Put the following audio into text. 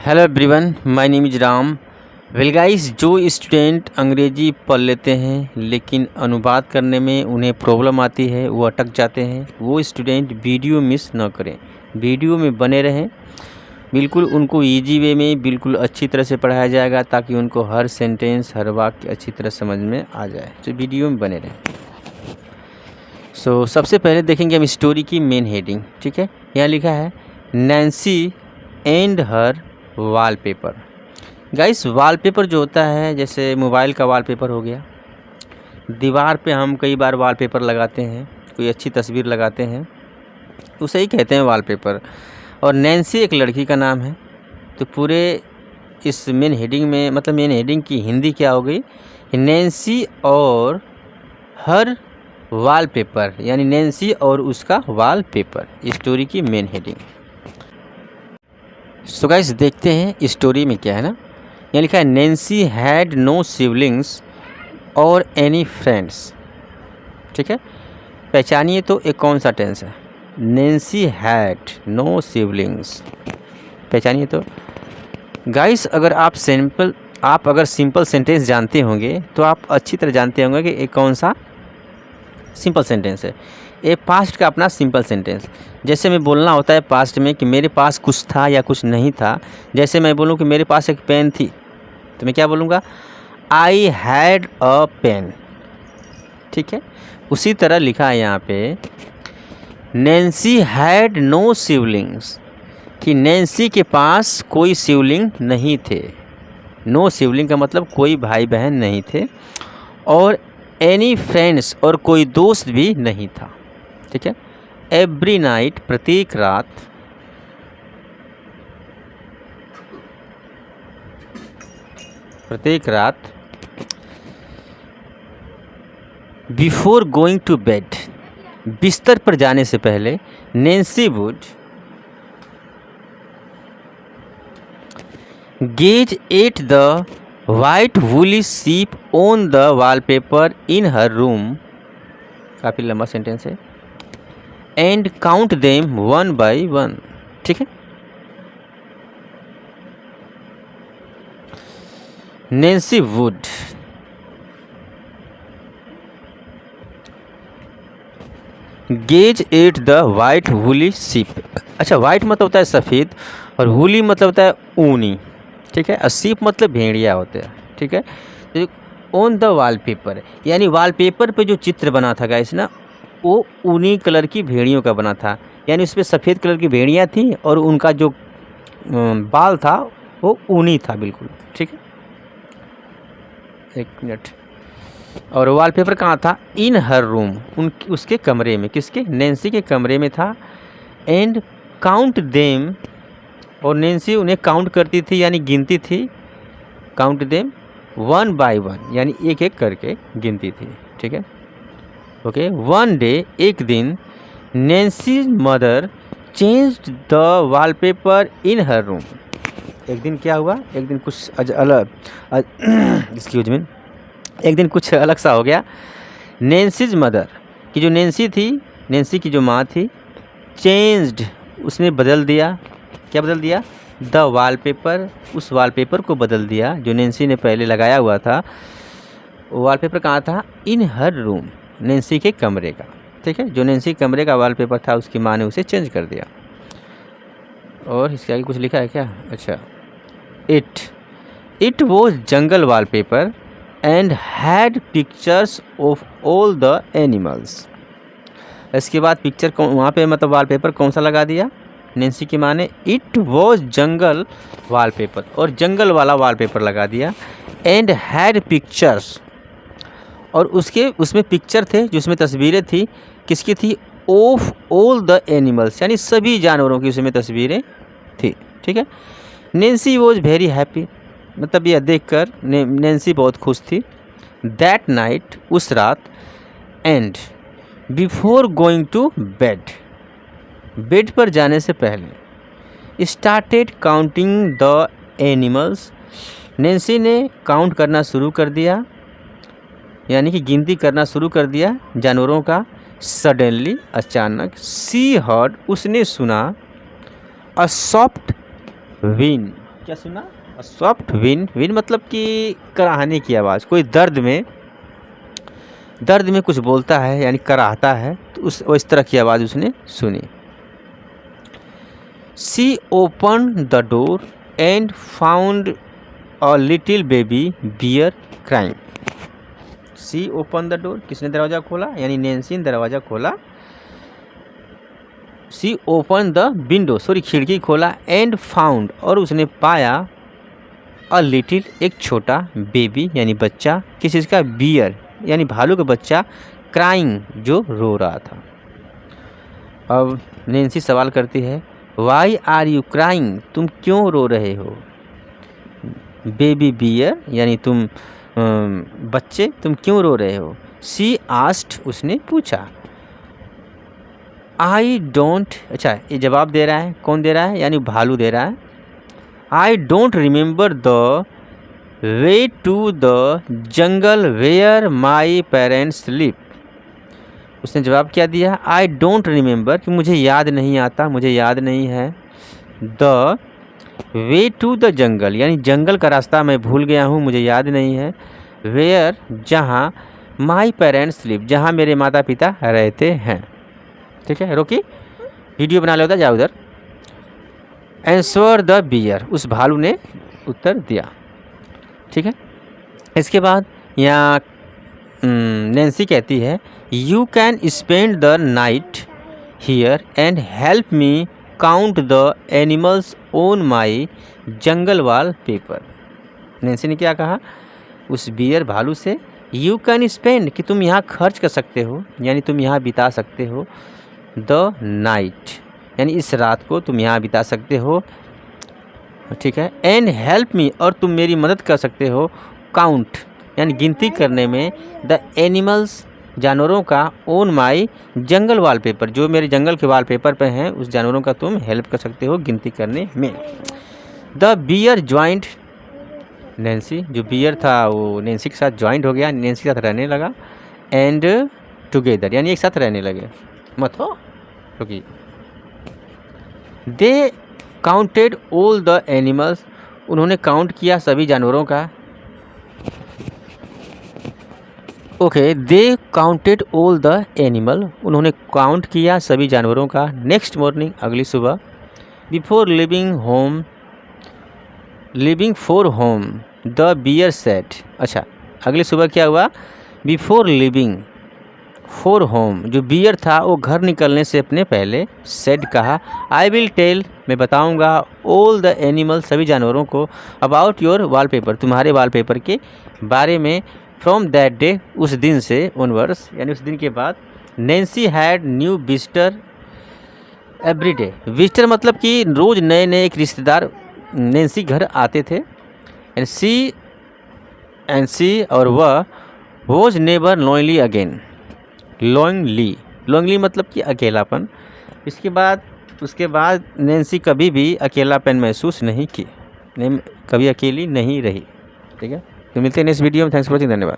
Hello everyone, my name is Ram. Well guys, जो student अंग्रेजी पढ़ लेते हैं लेकिन अनुवाद करने में उन्हें प्रॉब्लम आती है, वो अटक जाते हैं, वो स्टूडेंट वीडियो मिस न करें, वीडियो में बने रहें। बिल्कुल उनको इजी वे में बिल्कुल अच्छी तरह से पढ़ाया जाएगा ताकि उनको हर सेंटेंस हर वाक्य अच्छी तरह समझ में आ जाए। तो वीडियो में बने रहें। सबसे पहले देखेंगे हम स्टोरी की मेन हेडिंग। ठीक है, यहाँ लिखा है Nancy and her wallpaper. Guys, wallpaper जो होता है जैसे मोबाइल का वॉलपेपर हो गया, दीवार पे हम कई बार वॉलपेपर लगाते हैं, कोई अच्छी तस्वीर लगाते हैं, उसे ही कहते हैं वॉलपेपर। और नैन्सी एक लड़की का नाम है। तो पूरे इस मेन हेडिंग में मतलब मेन हेडिंग की हिंदी क्या हो गई, नैन्सी और हर वॉलपेपर, यानी नैन्सी और उसका वॉलपेपर, स्टोरी की मेन हेडिंग। सो गाइस, देखते हैं स्टोरी में क्या है ना। यहाँ लिखा है नैन्सी हैड नो सिबलिंग्स और एनी फ्रेंड्स। ठीक है, पहचानिए तो एक कौन सा टेंस है। नैन्सी हैड नो सिबलिंग्स, पहचानिए तो। गाइस, अगर आप सिंपल सेंटेंस जानते होंगे तो आप अच्छी तरह जानते होंगे कि एक कौन सा सिंपल सेंटेंस है। ये पास्ट का अपना सिंपल सेंटेंस। जैसे मैं बोलना होता है पास्ट में कि मेरे पास कुछ था या कुछ नहीं था। जैसे मैं बोलूँ कि मेरे पास एक पेन थी, तो मैं क्या बोलूँगा, आई हैड अ पेन। ठीक है, उसी तरह लिखा है यहाँ पे नैन्सी हैड नो सिबलिंग्स, कि नैन्सी के पास कोई सिबलिंग नहीं थे। नो सिबलिंग का मतलब कोई भाई बहन नहीं थे, और एनी फ्रेंड्स, और कोई दोस्त भी नहीं था। ठीक है, एवरी नाइट, प्रत्येक रात, बिफोर गोइंग टू बेड, बिस्तर पर जाने से पहले, Nancy would gauge at the white woolly sheep on the wallpaper in her room, काफ़ी लंबा सेंटेंस है, and count them one by one. ठीक है, Nancy would gauge at the white woolly sheep. अच्छा, वाइट मतलब होता है सफ़ेद, और वूली मतलब होता है ऊनी। ठीक है, और शीप मतलब भेड़िया होते हैं। ठीक है, तो ऑन द वॉलपेपर, यानी वॉलपेपर पे जो चित्र बना था गाइस ना, वो ऊनी कलर की भेड़ियों का बना था। यानी उस पर सफ़ेद कलर की भेड़ियाँ थी और उनका जो बाल था वो ऊनी था बिल्कुल। ठीक है, एक मिनट। और वॉलपेपर कहाँ था, इन हर रूम, उसके कमरे में, किसके, नैन्सी के कमरे में था। एंड काउंट देम, और नैन्सी उन्हें काउंट करती थी यानी गिनती थी, count them one by one, यानी एक एक करके गिनती थी। ठीक है, ओके। वन डे, एक दिन, Nancy mother changed the wallpaper in her room. एक दिन क्या हुआ, एक दिन कुछ अलग एक्सक्यूज मी, एक दिन कुछ अलग सा हो गया। नैन्सीज मदर की जो नैन्सी थी, नैन्सी की जो माँ थी, चेंज्ड, उसने बदल दिया। क्या बदल दिया, द वॉलपेपर, उस वॉलपेपर को बदल दिया जो नैन्सी ने पहले लगाया हुआ था। वॉलपेपर कहाँ था, इन हर रूम, नैन्सी के कमरे का। ठीक है, जो नैन्सी कमरे का वॉलपेपर था उसकी माँ ने उसे चेंज कर दिया। और इसके आगे कुछ लिखा है क्या, अच्छा, it was jungle wallpaper and had pictures of all the animals. इसके बाद पिक्चर वहाँ पे मतलब वॉलपेपर कौन सा लगा दिया, नैन्सी की माँ ने, इट वॉज जंगल वॉलपेपर, और जंगल वाला वॉलपेपर लगा दिया। एंड हैड पिक्चर्स, और उसमें पिक्चर थे, जिसमें तस्वीरें थी, किसकी थी, ऑफ ऑल द एनिमल्स, यानी सभी जानवरों की उसमें तस्वीरें थी। ठीक है, नैन्सी वॉज वेरी हैप्पी, मतलब यह देखकर नैन्सी बहुत खुश थी। दैट नाइट, उस रात, and before going to bed, bed पर जाने से पहले, started counting the animals, Nancy ने काउंट करना शुरू कर दिया, यानी कि गिनती करना शुरू कर दिया जानवरों का। सडनली, अचानक, सी हर्ड, उसने सुना, अ सॉफ्ट विंड, क्या सुना? Soft win. विन मतलब कि कराहने की आवाज़। कोई दर्द में कुछ बोलता है यानी कराहता है, तो इस तरह की आवाज़ उसने सुनी। She open the door and found a little baby bear crying. She open the door, किसने दरवाज़ा खोला? यानी नैन्सी ने दरवाज़ा खोला। She open the window, sorry खिड़की खोला, एंड फाउंड और उसने पाया, अ लिटिल एक छोटा, बेबी यानी बच्चा, किस चीज़ का? बियर यानी भालू का बच्चा, क्राइंग जो रो रहा था। अब नैन्सी सवाल करती है, वाई आर यू क्राइंग, तुम क्यों रो रहे हो? बेबी बियर यानी तुम बच्चे, तुम क्यों रो रहे हो? शी आस्क्ड, उसने पूछा। आई डोंट, अच्छा ये जवाब दे रहा है, कौन दे रहा है? यानी भालू दे रहा है। I don't remember the way to the jungle where my parents live. उसने जवाब क्या दिया? आई डोंट रिमेंबर, कि मुझे याद नहीं आता, मुझे याद नहीं है। The way to the jungle यानी जंगल का रास्ता मैं भूल गया हूँ, मुझे याद नहीं है। वेयर जहाँ, माई पेरेंट्स लिव जहाँ मेरे माता पिता रहते हैं। ठीक है, रोकी वीडियो बना लेता, जाओ उधर। आंसर द बियर, उस भालू ने उत्तर दिया। ठीक है, इसके बाद यहाँ नैन्सी कहती है, you can spend the night here and help me count the animals on my jungle wall paper. Nancy ने क्या कहा उस बियर भालू से? यू कैन स्पेंड, कि तुम यहाँ खर्च कर सकते हो, यानी तुम यहाँ बिता सकते हो। द नाइट यानी इस रात को तुम यहाँ बिता सकते हो। ठीक है, एंड हेल्प मी और तुम मेरी मदद कर सकते हो, काउंट यानी गिनती करने में, द एनिमल्स जानवरों का, ऑन माई जंगल वॉलपेपर जो मेरे जंगल के वॉलपेपर पे हैं, उस जानवरों का तुम हेल्प कर सकते हो गिनती करने में। द बियर ज्वाइंट, नैन्सी जो बियर था वो नैन्सी के साथ ज्वाइंट हो गया, नैन्सी के साथ रहने लगा। एंड टुगेदर यानी एक साथ रहने लगे। मत हो क्योंकि they counted all the animals, उन्होंने काउंट किया सभी जानवरों का। Okay, they counted all the animal, उन्होंने काउंट किया सभी जानवरों का। नेक्स्ट मॉर्निंग, अगली सुबह, before leaving for home the bear said. अच्छा, अगली सुबह क्या हुआ? बिफोर लिविंग फॉर होम, जो बियर था वो घर निकलने से अपने पहले, सेड कहा, आई विल टेल, मैं बताऊंगा, ऑल द एनिमल सभी जानवरों को, अबाउट योर वॉलपेपर तुम्हारे वॉलपेपर के बारे में। फ्रॉम दैट डे, उस दिन से, ऑनवर्ड्स यानी उस दिन के बाद, Nancy had new visitor every day. Visitor मतलब कि रोज़ नए नए एक रिश्तेदार नैन्सी घर आते थे। एंड सी और वह was never lonely again. Lonely मतलब कि अकेलापन। उसके बाद नैन्सी कभी भी अकेलापन महसूस नहीं की, कभी अकेली नहीं रही। ठीक है, तो मिलते हैं नेक्स्ट वीडियो में। थैंक्स फॉर वॉचिंग, धन्यवाद।